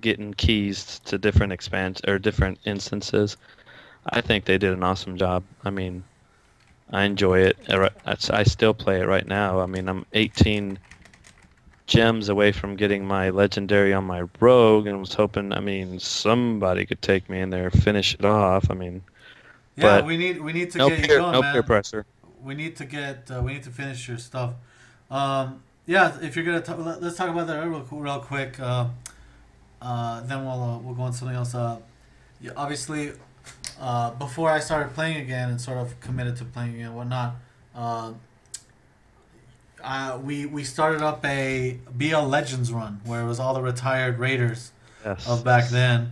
getting keys to different expand or different instances. I think they did an awesome job. I mean, I enjoy it. I still play it right now. I mean, I'm 18 gems away from getting my legendary on my rogue, and was hoping, I mean, somebody could take me in there, finish it off. I mean, Yeah, but we need to get you going, no peer man. pressure. We need to finish your stuff. Yeah, if you're gonna let's talk about that real quick. Then we'll go on something else. Yeah, obviously, before I started playing again and sort of committed to playing again and whatnot, uh, we started up a BL Legends run where it was all the retired raiders of Yes, back yes. then.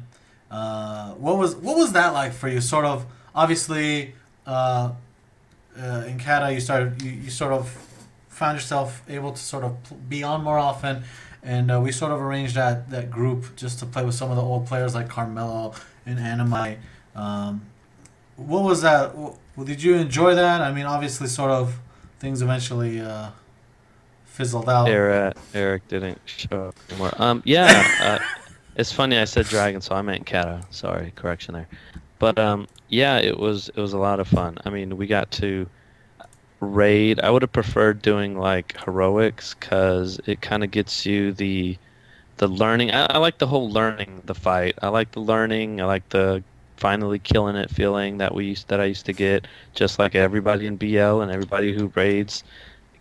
What was that like for you? Sort of obviously in Kata you sort of found yourself able to sort of be on more often, and we sort of arranged that group just to play with some of the old players like Carmelo and Anamite. Um, what was that? Did you enjoy that? I mean, obviously, sort of things eventually fizzled out. Eric didn't show up anymore. Yeah. It's funny I said dragon, so I meant kata. Sorry, correction there. But yeah, it was a lot of fun. I mean, we got to raid. I would have preferred doing like heroics because it kind of gets you the learning. I like the whole learning the fight. I like the learning. I like the finally killing it feeling that I used to get, just like everybody in BL and everybody who raids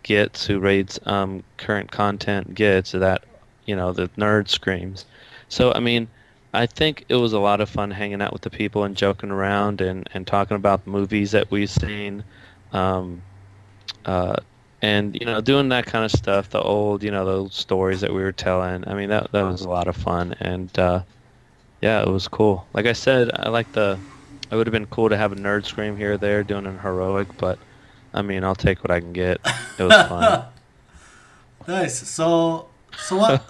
current content gets that, the nerd screams. So I mean, I think it was a lot of fun hanging out with the people and joking around and talking about the movies that we've seen. Um, uh, and doing that kind of stuff, the old stories that we were telling. I mean, that was a lot of fun, and yeah, it was cool. Like I said, it would have been cool to have a nerd scream here or there doing an heroic, but I mean, I'll take what I can get. It was fun. Nice. So what?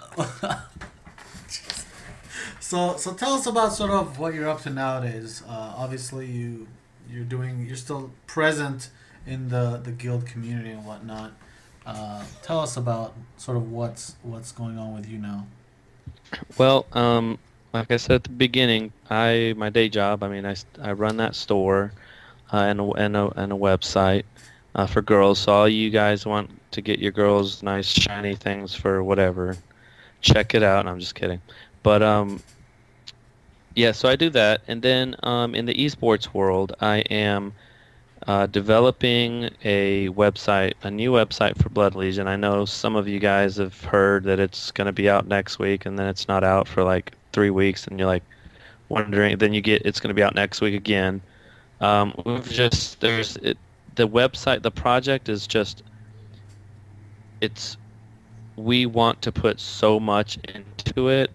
So tell us about sort of what you're up to nowadays. Obviously, you're still present in the guild community and whatnot. Tell us about sort of what's going on with you now. Well, like I said at the beginning, my day job. I mean, I run that store and a website for girls. So all you guys want to get your girls nice shiny things for whatever, check it out. I'm just kidding. But yeah, so I do that, and then in the esports world, I am developing a new website for Blood Legion. I know some of you guys have heard that it's going to be out next week, and then it's not out for like 3 weeks, and you're like wondering. Then you get it's going to be out next week again. We've just there's it, the website, the project is just it's we want to put so much into it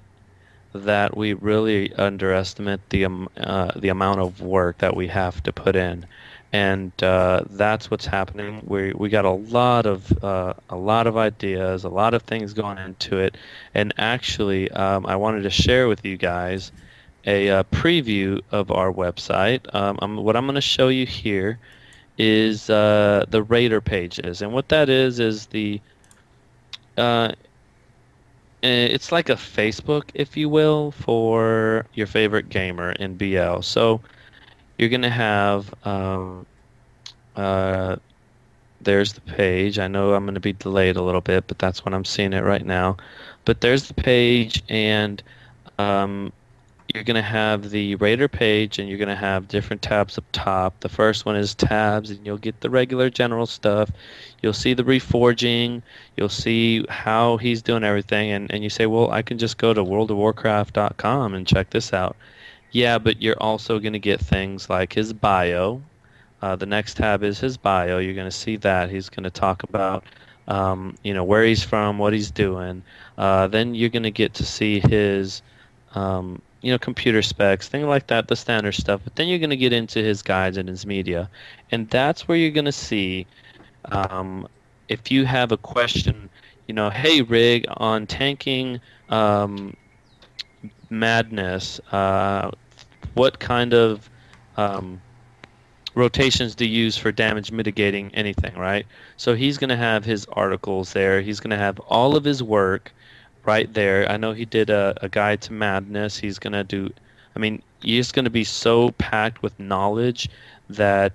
that we really underestimate the amount of work that we have to put in, and that's what's happening. We got a lot of ideas, a lot of things going into it, and actually, I wanted to share with you guys a preview of our website. What I'm going to show you here is the Raider pages, and what that is uh, it's like a Facebook, if you will, for your favorite gamer in BL. So you're gonna have uh, there's the page. I know I'm gonna be delayed a little bit, but that's when I'm seeing it right now. But there's the page, and um, you're going to have the Raider page, and you're going to have different tabs up top. The first one is tabs, and you'll get the regular general stuff. You'll see the reforging. You'll see how he's doing everything. And you say, well, I can just go to worldofwarcraft.com and check this out. Yeah, but you're also going to get things like his bio. The next tab is his bio. You're going to see that. He's going to talk about, where he's from, what he's doing. Then you're going to get to see his computer specs, things like that, the standard stuff. But then you're going to get into his guides and his media, and that's where you're going to see um, if you have a question. Hey Rig, on tanking madness, what kind of um, rotations to use for damage mitigating anything, right? So he's going to have his articles there. He's going to have all of his work right there. I know he did a Guide to Madness. He's gonna do, I mean, he's gonna be so packed with knowledge that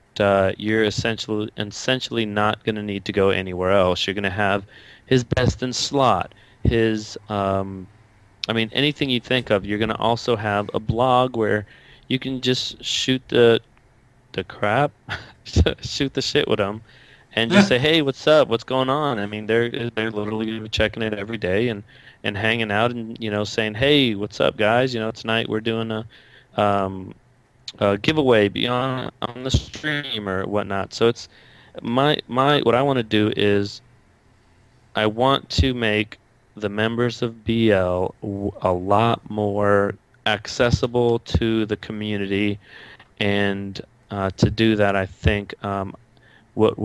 you're essentially not gonna need to go anywhere else. You're gonna have his best in slot, his I mean, anything you think of. You're gonna also have a blog where you can just shoot the crap, shoot the shit with them, and just say, "Hey, what's up? What's going on?" I mean, they're literally gonna be checking it every day and hanging out and saying, "Hey, what's up, guys? Tonight we're doing um, a giveaway be on the stream or whatnot." So it's my what I want to do is I want to make the members of BL a lot more accessible to the community, and to do that, I think what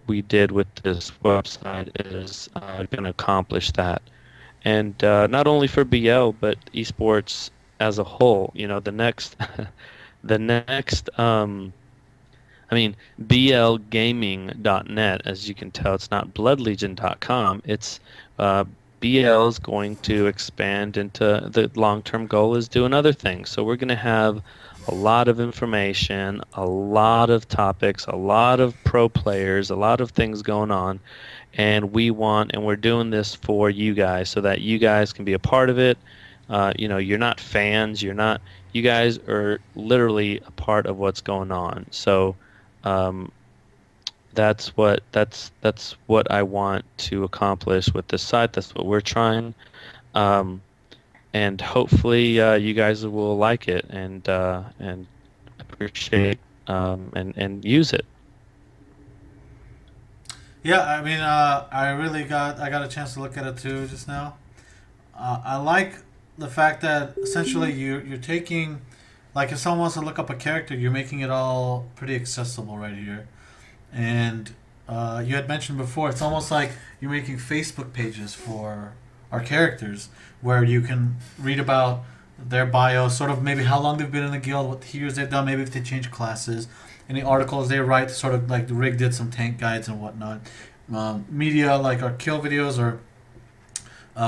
we did with this website is gonna accomplish that, and not only for BL but esports as a whole. The next, the next, I mean, blgaming.net, as you can tell, it's not bloodlegion.com. It's BL is going to expand into the long-term goal is doing other things. So we're going to have a lot of information, a lot of topics, a lot of pro players, a lot of things going on. And we're doing this for you guys so that you guys can be a part of it. You're not fans, you guys are literally a part of what's going on. So, um, that's what I want to accomplish with this site. That's what we're trying, um, and hopefully you guys will like it and appreciate and use it. Yeah, I mean, I got a chance to look at it too just now. I like the fact that essentially you're taking, like, if someone wants to look up a character, you're making it all pretty accessible right here. And you had mentioned before, it's almost like you're making Facebook pages for our characters, where you can read about their bio, sort of maybe how long they've been in the guild, what years they've done, maybe if they change classes, any articles they write, sort of like the Rig did some tank guides and whatnot. Media like our kill videos, or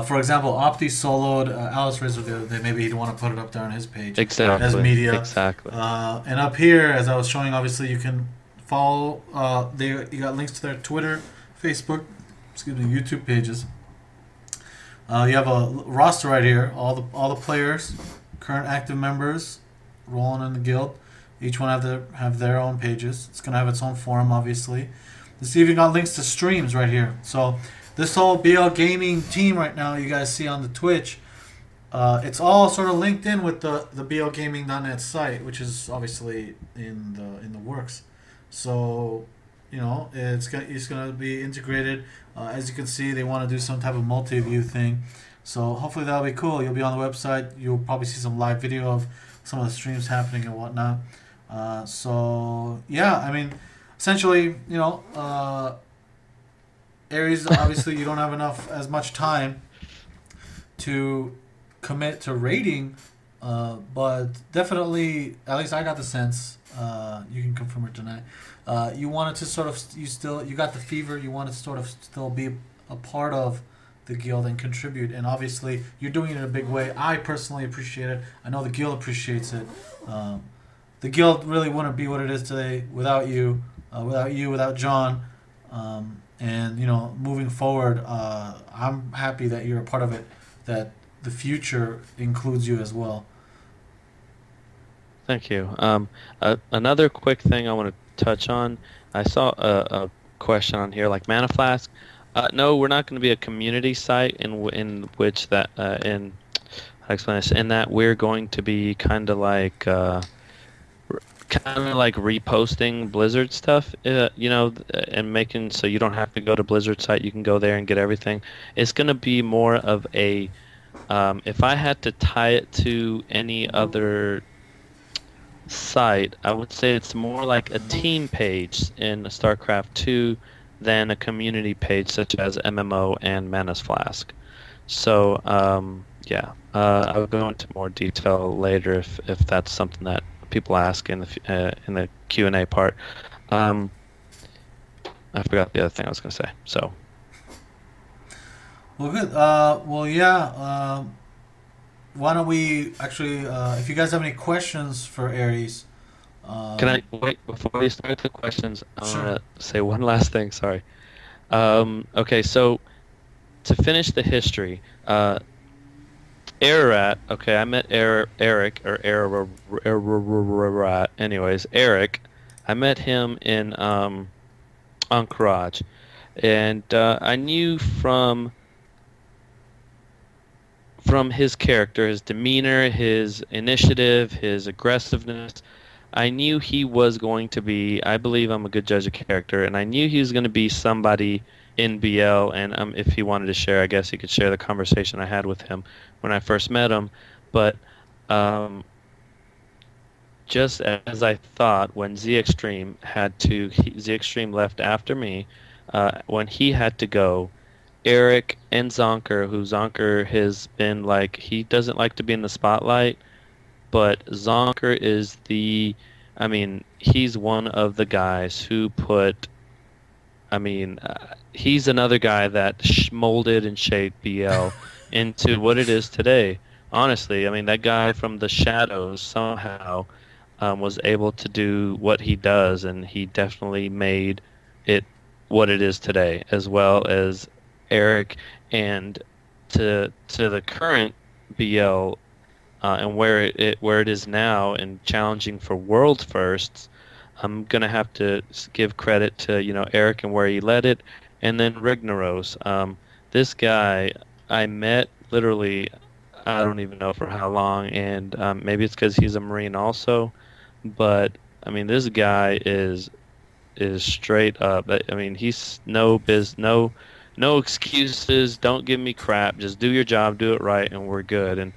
for example, Opti soloed Alice Razor the other day. Maybe he'd want to put it up there on his page as Exactly, media. exactly. And up here, as I was showing, obviously you can follow. You got links to their Twitter, Facebook, excuse me, YouTube pages. You have a roster right here. All the players, current active members, rolling in the guild. Each one have their own pages. It's gonna have its own forum, obviously. This even got links to streams right here. So this whole BL Gaming team right now, you guys see on the Twitch, it's all sort of linked in with the blgaming.net site, which is obviously in the works. So, it's gonna be integrated. As you can see, they want to do some type of multi-view thing. So hopefully that'll be cool. You'll be on the website. You'll probably see some live video of some of the streams happening and whatnot. So yeah, I mean, essentially, Aries, obviously you don't have as much time to commit to rating, but definitely, at least I got the sense. You can confirm it tonight. You wanted to sort of, you got the fever. You wanted to sort of still be a part of the guild and contribute. And obviously, you're doing it in a big way. I personally appreciate it. I know the guild appreciates it. The guild really wouldn't be what it is today without you, without John. And moving forward, I'm happy that you're a part of it. That the future includes you as well. Thank you. Another quick thing I want to touch on. I saw a question on here, like Mana Flask. No, we're not going to be a community site in which that in how to explain this, in that we're going to be kind of like reposting Blizzard stuff, and making so you don't have to go to Blizzard site. You can go there and get everything. It's going to be more of a if I had to tie it to any other site, I would say it's more like a team page in StarCraft 2 than a community page such as MMO and Manus Flask. So, yeah, I'll go into more detail later if that's something that people ask in the Q&A part. I forgot the other thing I was going to say. So, Well, good. Well, yeah. Why don't we actually, if you guys have any questions for Aries, Can um, I wait before you start the questions? I want sure. to say one last thing. Sorry. Okay, so to finish the history, Ararat. Okay, I met Eric or Ararat. Anyways, Eric. I met him in Anchorage, and I knew from his character, his demeanor, his initiative, his aggressiveness. I knew he was going to be, I believe I'm a good judge of character, and I knew he was going to be somebody in BL. And if he wanted to share, I guess he could share the conversation I had with him when I first met him. But um, just as I thought, when Z Extreme left after me, when he had to go, Eric and Zonker, who Zonker has been like, he doesn't like to be in the spotlight, but Zonker is I mean, he's one of the guys who he's another guy that molded and shaped BL into what it is today. Honestly, I mean, that guy from the shadows somehow was able to do what he does, and he definitely made it what it is today, as well as Eric, and to the current BL and where it is now and challenging for world firsts. I'm gonna have to give credit to Eric and where he led it, and then Rignaros. This guy I met literally, I don't even know for how long, and maybe it's because he's a Marine also, but I mean this guy is straight up. I mean he's no excuses. Don't give me crap. Just do your job, do it right, and we're good. And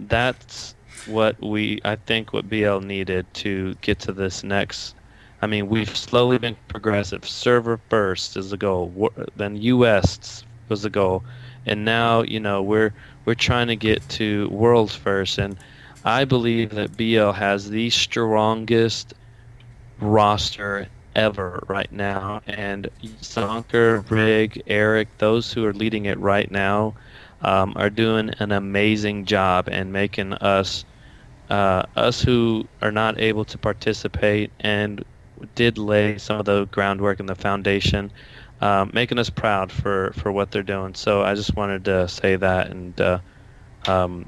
that's I think what BL needed to get to this next. I mean, we've slowly been progressive. Server first is the goal. Then US was the goal, and now we're trying to get to world first. And I believe that BL has the strongest roster ever right now. And Zonker, Rig, Eric, those who are leading it right now are doing an amazing job and making us who are not able to participate and did lay some of the groundwork and the foundation, making us proud for what they're doing. So I just wanted to say that, and um,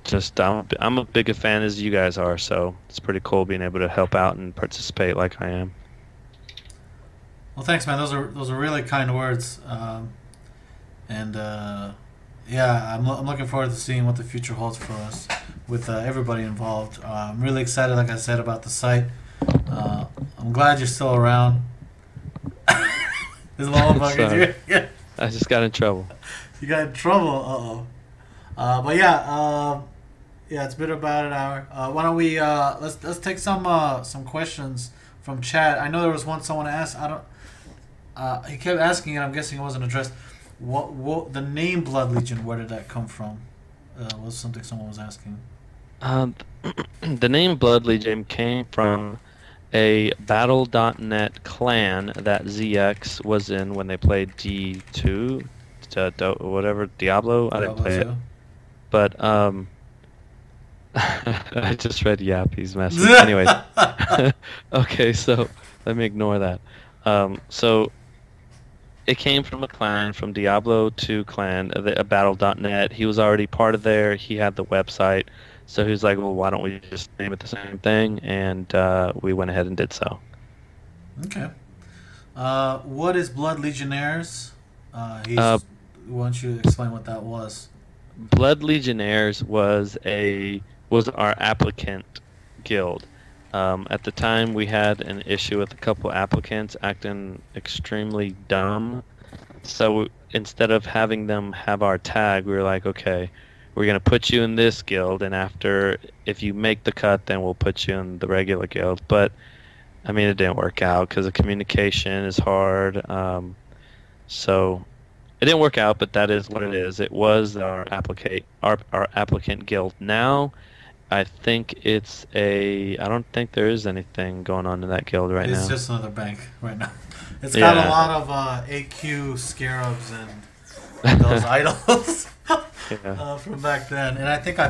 just I'm a big a fan as you guys are. So it's pretty cool being able to help out and participate like I am. Well, thanks, man. Those are really kind words. And yeah, I'm looking forward to seeing what the future holds for us with everybody involved. I'm really excited, like I said, about the site. Uh, I'm glad you're still around. There's a little bug in Sorry, here. Yeah, I just got in trouble. you got in trouble. Uh-oh. But yeah, yeah, it's been about an hour. Why don't we let's take some questions from chat. I know there was one someone asked. I don't. He kept asking it. I'm guessing it wasn't addressed. What the name Blood Legion? Where did that come from? Was something someone was asking. Um, the name Blood Legion came from a Battle.net clan that ZX was in when they played D2, whatever, Diablo. I didn't Diablo play it, two. but I just read Yappy's message. Anyways, okay, so let me ignore that. So it came from a clan, from Diablo 2 clan, a Battle.net. He was already part of there. He had the website. So he was like, well, why don't we just name it the same thing? And we went ahead and did so. Okay. What is Blood Legionnaires? Uh, Why don't you explain what that was? Blood Legionnaires was our applicant guild. At the time, we had an issue with a couple applicants acting extremely dumb. So instead of having them have our tag, we were like, okay, we're gonna put you in this guild, and if you make the cut, then we'll put you in the regular guild. But I mean, it didn't work out because the communication is hard. So it didn't work out, but that is what it is. It was our applicant guild. Now I think I don't think there is anything going on in that guild right It's now. just another bank right now. It's got a Yeah. lot of AQ scarabs and those idols Yeah. from back then. And I think I